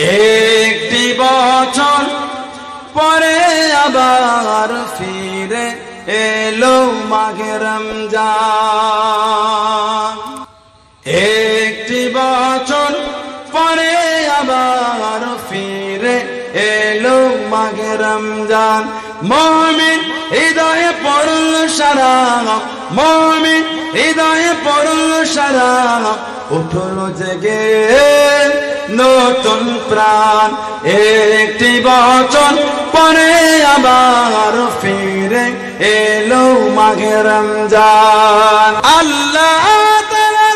একটি বছর পরে আবার ফিরে এলো মাঘে রমজান। একটি বছর পরে আবার ফিরে এলো মাঘে রমজান। মুমিন হৃদয়ে পড়ল সারা, মুমিন হৃদয়ে পড়ল সারা, উঠল জেগে নতুন প্রাণ। একটি বছর পরে আবার ফিরে এলো মাঘে রমজান। আল্লাহ তাআলা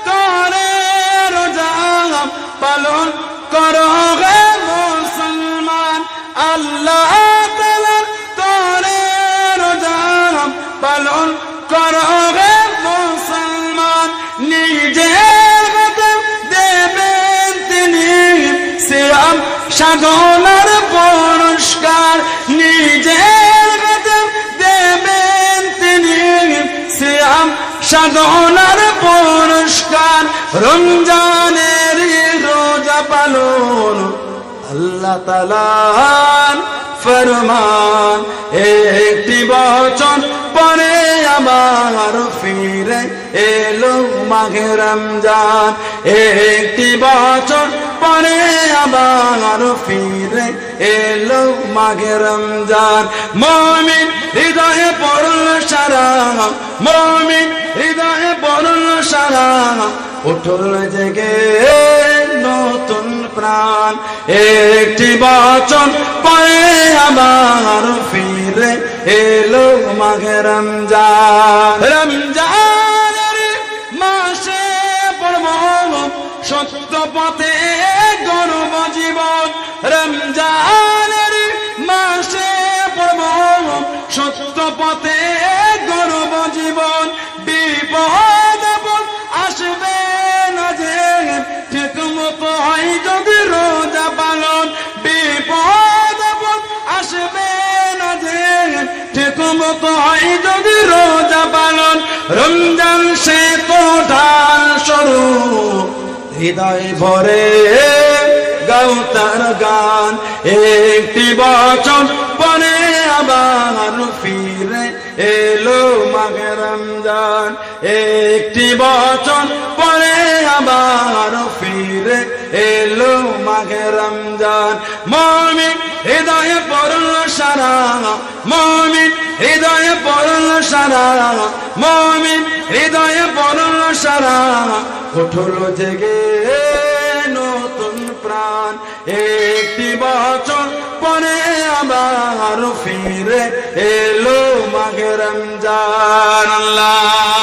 করে রোজা পালন করো হে মুসলমান। আল্লাহ তাআলা করে রোজা পালন করো হে মুসলমান। নিজের দেবেন তিনি সিয়াম সাধনার পুরস্কার, নিজের দেবেন তিনি সিয়াম সাধনার পুরস্কার। রমজানের রোজা পালন আল্লাহ তাআলার ফরমান। একটি বছর পরে আবার ফিরে এলো মাঘে রমজান। একটি বছর পরে আবার ফিরে এলো মাঘে রমজান। মুমিন হৃদয়ে পড়ল সারা, মুমিন হৃদয়ে পড়ল সারা, উঠল জেগে নতুন প্রাণ। একটি বছর পরে আবার ফিরে এলো মাঘে রমজান। রমজানের মাসে পড়ব সত্য পথে গর্ব জীবন। রমজানের মাসে পড়ব সত্য পথে গর্ব জীবন। বিপদ আসবে না যে ঠিক মতো হয় যদি রোজা পালন। বিপদ আসবে না যে ঠিক মতো হয় যদি রোজা পালন। রমজান সে তো ঢাল স্বরূপ, হৃদয় ভরে গাও তার গান। একটি বছর পরে আবার ফিরে এলো মাঘে রমজান। একটি বছর পরে আবার ফিরে এলো মাঘে রমজান। মুমিন হৃদয়ে পড়ল সারা, মুমিন হৃদয়ে পড়ল সারা, মুমিন হৃদয়ে পড়ল সারা, উঠল জেগে নতুন প্রাণ। একটি বছর পরে আবার ফিরে এলো মাঘে রমজান। আল্লাহ